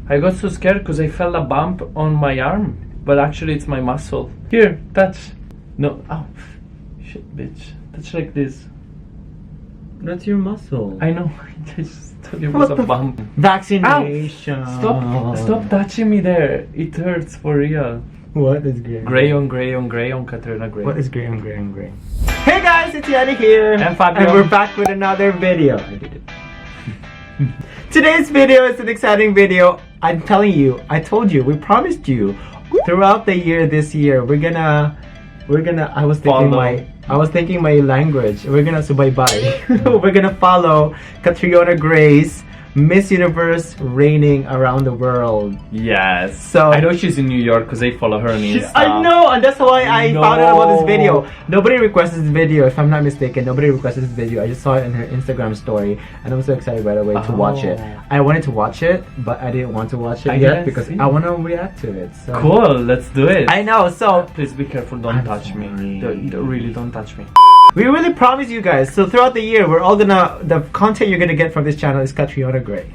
I got so scared because I felt a bump on my arm, but actually it's my muscle. Here, touch. No, oh, shit, bitch. Touch like this. That's your muscle. I know. I just thought it was a bump. Vaccination. Ow! Stop touching me there. It hurts for real. What is gray? Gray on gray on gray on Catriona gray. What is gray on gray on gray? Hey guys, it's Yani here. And Fabio. And we're back with another video. I did it. Today's video is an exciting video. I'm telling you, I told you, we promised you throughout the year this year we're gonna I was thinking my language. We're gonna we're gonna follow Catriona Gray's Miss Universe reigning around the world. Yes. So I know she's in New York because I follow her on Insta. I know, and that's why I found out about this video. Nobody requested this video, if I'm not mistaken. Nobody requested this video. I just saw it in her Instagram story, and I was so excited right away to watch it. I wanted to watch it, but I didn't want to watch it yet because I want to react to it. So. Cool, let's do it. I know. So please be careful. Don't touch me. Really, don't touch me. We really promise you guys. So throughout the year, we're all the content you're gonna get from this channel is Catriona Gray.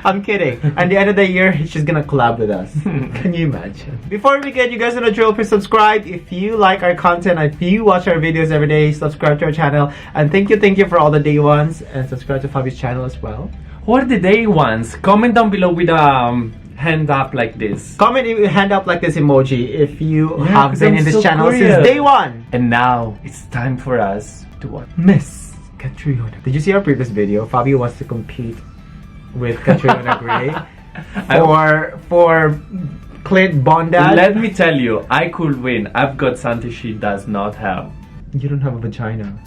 I'm kidding. At the end of the year, she's gonna collab with us. Can you imagine? Before we begin, you guys know the drill. Please subscribe if you like our content. If you watch our videos every day, subscribe to our channel. And thank you for all the day ones, and subscribe to Fabi's channel as well. Who are the day ones? Comment down below with hand up like this. Comment hand up like this emoji if you have been in this channel curious. since day one. And now it's time for us to watch Miss Catriona. Did you see our previous video? Fabio wants to compete with Catriona Gray for Clint Bondad. Let me tell you, I could win. I've got something she does not have. You don't have a vagina.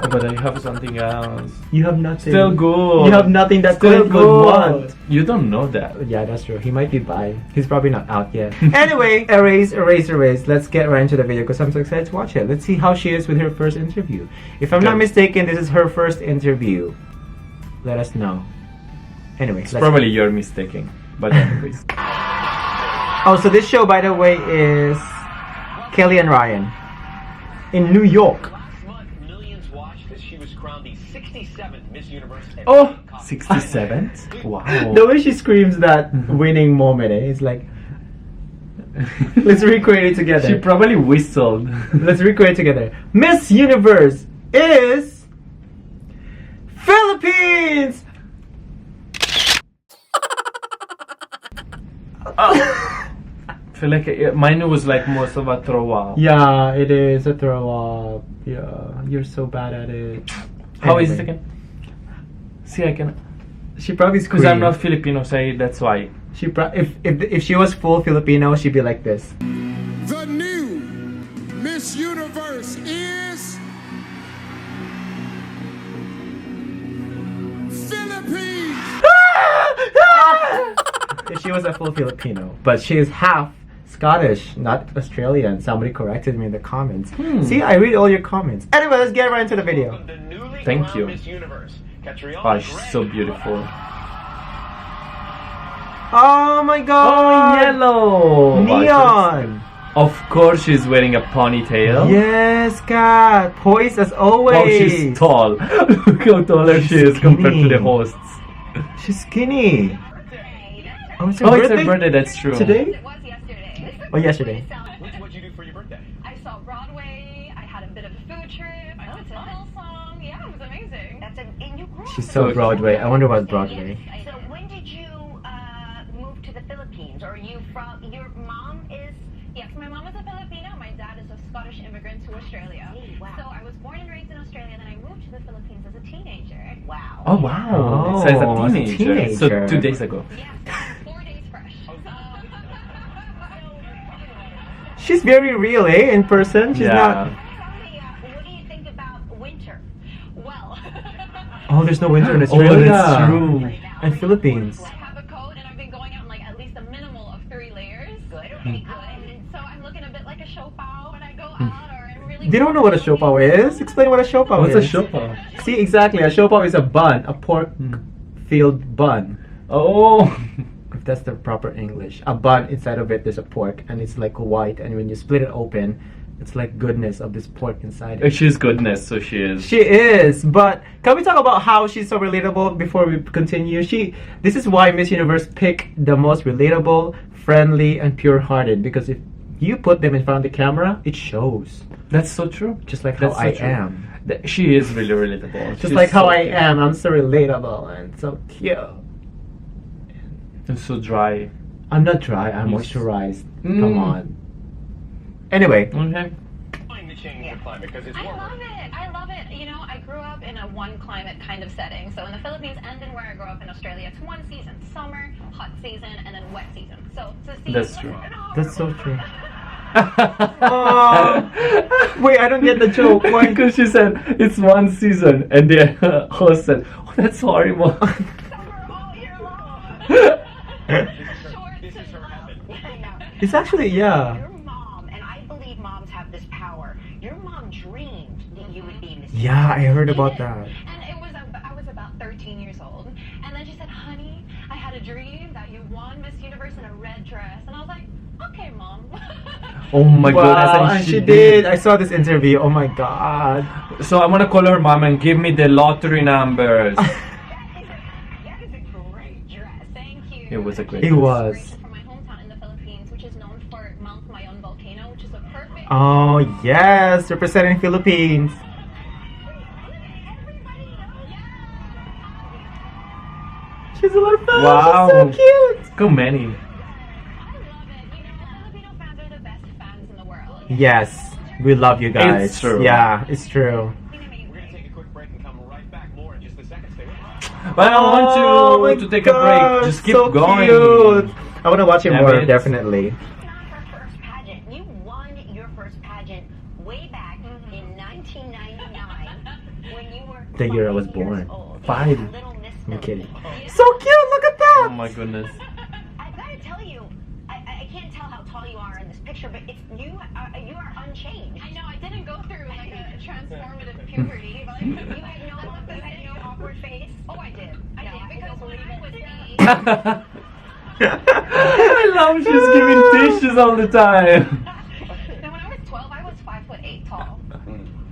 Oh, but I have something else. You have nothing. Still good. You have nothing that Still Clint would want. You don't know that. Yeah, that's true. He might be bi. He's probably not out yet. Anyway, erase. Let's get right into the video because I'm so excited to watch it. Let's see how she is with her first interview. If I'm not mistaken, this is her first interview. Let us know. Anyway, probably you're mistaken. But anyways. Oh, so this show, by the way, is Kelly and Ryan in New York. Last month, millions watched as she was crowned the 67th Miss Universe. Oh, 67th? Wow. The way she screams that winning moment, it's like, let's recreate it together. She probably whistled. Let's recreate it together. Miss Universe is Philippines. I feel like mine was like most of a throw up. Yeah, it is a throw up. Yeah, you're so bad at it. How is it again? See, I can. She probably because I'm not Filipino, so that's why. She if she was full Filipino, she'd be like this. The new Miss Universe is Philippines. If she was a full Filipino, but she is half Scottish, not Australian. Somebody corrected me in the comments. See, I read all your comments. Anyway, let's get right into the video. Thank you. Oh, she's so beautiful. Oh my god! Oh, yellow! Neon! Of course she's wearing a ponytail. Yes, Kat! Poised as always! Oh, she's tall. Look how taller she is compared to the hosts. She's skinny. Oh, it's her birthday, that's true. Today? It was yesterday. Oh, yesterday. What'd you do for your birthday? I saw Broadway. I had a bit of a food trip. I went to Hillsong. Yeah, it was amazing. That's and you grew up. She's so Broadway. I wonder about Broadway. So when did you move to the Philippines? Or are you from, your mom is? Yes, my mom is a Filipino. My dad is a Scottish immigrant to Australia. Hey, wow. So I was born and raised in Australia, then I moved to the Philippines as a teenager. Wow. Oh wow! Oh, It says as a a teenager. teenager. So 2 days ago. Yeah, 4 days fresh. She's very real, eh? In person, she's not. What do you think about winter? Well, Oh, there's no winter in Australia. Oh, that's true. And Philippines. I have a coat and I've been going out in like at least a minimal of 3 layers. Good. Okay, good. And so I'm looking a bit like a shopao when I go out, or I'm really. They don't know what a shopao is. Explain what a shopao What's is. a shopao? See, exactly. A shopao is a bun, a pork-filled bun. Oh. If that's the proper English. A bun, inside of it, there's a pork, and it's like white. And when you split it open, It's like goodness of this pork inside it. She's goodness, so she is. She is, but can we talk about how she's so relatable before we continue? This is why Miss Universe picked the most relatable, friendly, and pure-hearted, because if you put them in front of the camera, it shows. That's so true. Just like how That's so I true. am. She is really relatable. Just She's like how so I cute. am. I'm so relatable and so cute. And so dry. I'm not dry, I'm Yes. moisturized. Mm. Come on. Anyway, Okay. Trying to change the climate because it's I warmer. love it. I love it. You know, I grew up in a one climate kind of setting. So in the Philippines and in where I grew up in Australia, it's one season: summer, hot season, and then wet season. So it's a season. That's true. that's so true. Wait, I don't get the joke. Why? Because she said it's one season, and the host said, "Oh, that's horrible." Summer all year long. Short This is to her heaven. I know. It's actually, yeah. Your mom, and I believe moms have this power. Your mom dreamed that you would be Miss Yeah, I heard about that. And I was about 13 years old. And then she said, honey, I had a dream that you won Miss Universe in a red dress. And I was like, okay, Mom. Oh my Wow, goodness, and she did. I saw this interview. Oh my god. So I want to call her mom and give me the lottery numbers. That is a great dress. Thank you. It was a great It dress. was. From my hometown in the Philippines, which is known for Mount Mayon volcano, which is a perfect... Oh yes, representing Philippines. Everybody knows. She's a little fan. Wow. She's so cute. So many. I love it. You know, Filipino fans are the best fans in the world. Yes, we love you guys. It's true. Yeah, it's true. We're going to take a quick break and come right back. More in just a second. Stay with us. But I Oh don't my want to take a gosh, break. Just keep so going. Cute. I want to watch it Damn more, it. definitely. Not her first pageant. You won your first pageant way back in 1999 when you were The year I was 5 years born. old. 5. Little Miss I'm kidding. Philippines. So cute. Look at that. Oh my goodness. I gotta tell you, I can't tell how tall you are in this picture, but it's you are unchanged. I know, I didn't go through like a transformative puberty, but You had no awkward face. Oh, I did. I No, did I because don't when believe I it. was 8, I love she's giving tissues all the time. now when I was 12, I was 5'8" tall.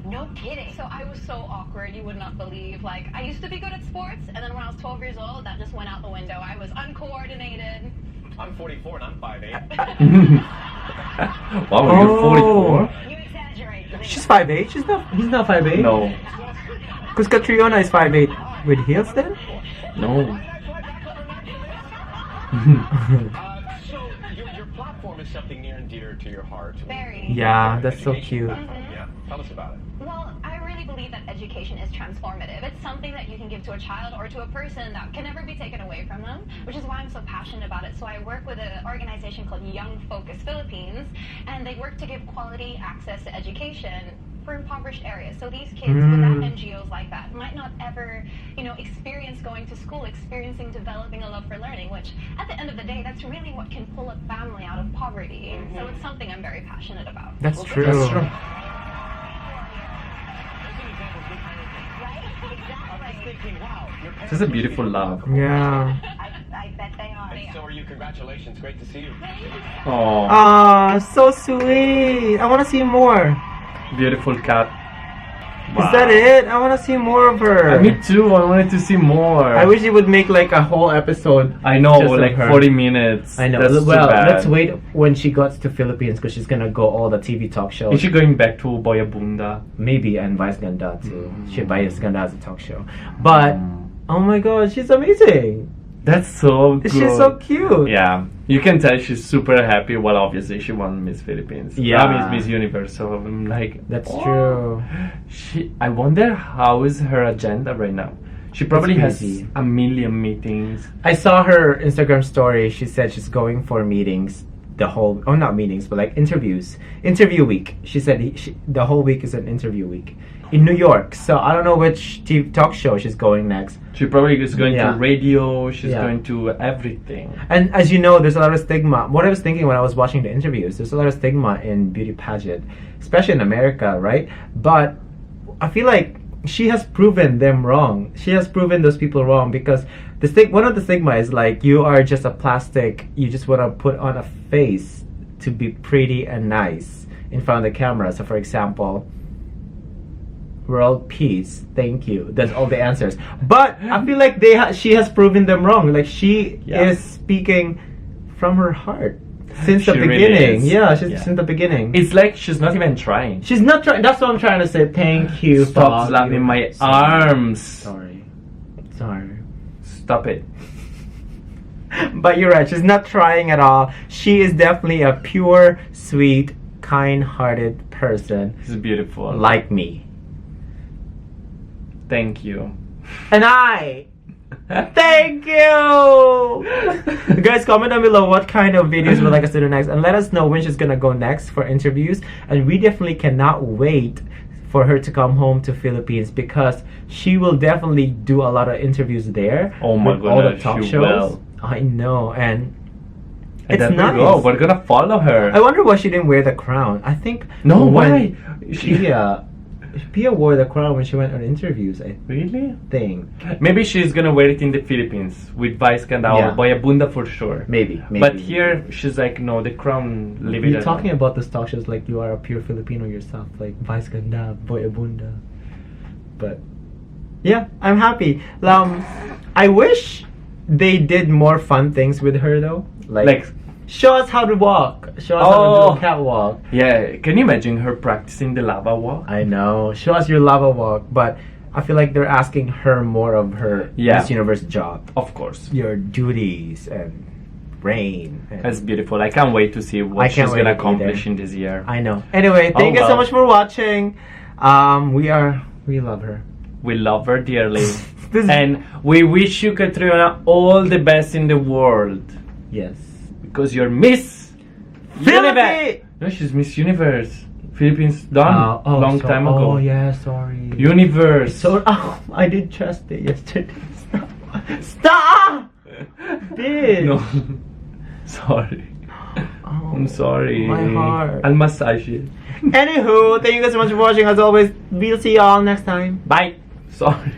No kidding. So I was so awkward, you would not believe. Like, I used to be good at sports, and then when I was 12 years old, that just went out the window. I was uncoordinated. I'm 44 and I'm 5'8". Wow, you're 44? You exaggerate. She's 5'8". He's not 5'8". No. Because Catriona is 5'8". With heels then? No. So your platform is something near and dear to your heart. Very. Yeah, that's so cute. Yeah. Tell us about it. Well, I really believe that education is transformative. It's something that you can give to a child or to a person that can never be taken away from them, which is why I'm so passionate about it. So I work with an organization called Young Focus Philippines, and they work to give quality access to education for impoverished areas. So these kids without NGOs like that might not ever, experience going to school, experiencing developing a love for learning, which at the end of the day, that's really what can pull a family out of poverty. So it's something I'm very passionate about. That's true. That's true. I was thinking, wow, your parents This is a beautiful love. Yeah. I bet they are. And so are you. Congratulations. Great to see you. Oh, Ah, so sweet. I want to see more. beautiful cat. Is that it? I want to see more of her. Me too. I wanted to see more. I wish you would make like a whole episode. I know, just of like her. 40 minutes. I know. That's too Well, bad. let's wait when she gets to Philippines because she's gonna go all the TV talk shows. Is she going back to Boyabunda? Maybe, and Vice Ganda too. Vice Ganda has a talk show. But oh my god, she's amazing. That's so good. She's so cute. Yeah, you can tell she's super happy. Well, obviously she won Miss Philippines. Yeah. Miss Universe. So I'm like, That's oh. true. I wonder how is her agenda right now. She probably has busy. a million meetings. I saw her Instagram story. She said she's going for meetings. Not meetings, but like interviews. Interview week. She said the whole week is an interview week in New York. So I don't know which TV talk show she's going next. She probably is going Yeah. to radio. She's Yeah. going to everything. And as you know, there's a lot of stigma. What I was thinking when I was watching the interviews, there's a lot of stigma in beauty pageant, especially in America, right? But I feel like she has proven them wrong. She has proven those people wrong because one of the stigma is like you are just a plastic. You just want to put on a face to be pretty and nice. in front of the camera. So, for example, world peace, thank you. That's all the answers. But I feel like she has proven them wrong. Like she is speaking from her heart since the She really beginning. is. Yeah, since the beginning. It's like she's not even trying. She's not trying. That's what I'm trying to say. Thank you. Stop fuck slapping you. my Sorry. arms. Sorry. Stop it. But you're right. She's not trying at all. She is definitely a pure, sweet, kind-hearted person It's beautiful. like me. Thank you. And I. Thank you! Guys, comment down below what kind of videos you would like us to do next, and let us know when she's gonna go next for interviews. And we definitely cannot wait for her to come home to Philippines, because she will definitely do a lot of interviews there. Oh my with all the goodness, talk she shows. will. I know, and And it's then nice. we go. We're gonna follow her. I wonder why she didn't wear the crown. I think No, when why? Pia wore the crown when she went on interviews, I Really? think. Maybe she's gonna wear it in the Philippines with Vice Ganda Yeah. or Boyabunda for sure. Maybe. But here she's like, no, the crown, leave it You're at talking home. about the talk shows like you are a pure Filipino yourself, like Vice Ganda, Boyabunda. But yeah, I'm happy. I wish they did more fun things with her though. Like show us how to walk. Show us how to do a catwalk. Yeah, can you imagine her practicing the lava walk? I know. Show us your lava walk. But I feel like they're asking her more of her Miss Universe job. Of course. Your duties and reign. And That's beautiful. I can't wait to see I what can't she's wait gonna either. accomplish in this year. I know. Anyway, thank you so well. much for watching. We love her. We love her dearly. This is- And we wish you, Catriona, all the best in the world. Yes. Because you're Miss Universe. No, she's Miss Universe. Philippines done long time ago. Oh yeah, sorry. Universe. So I did trust it yesterday. Stop! Did. No. Sorry. Oh, I'm sorry. my heart. I'll massage it. Anywho, thank you guys so much for watching. As always, we'll see y'all next time. Bye. Sorry.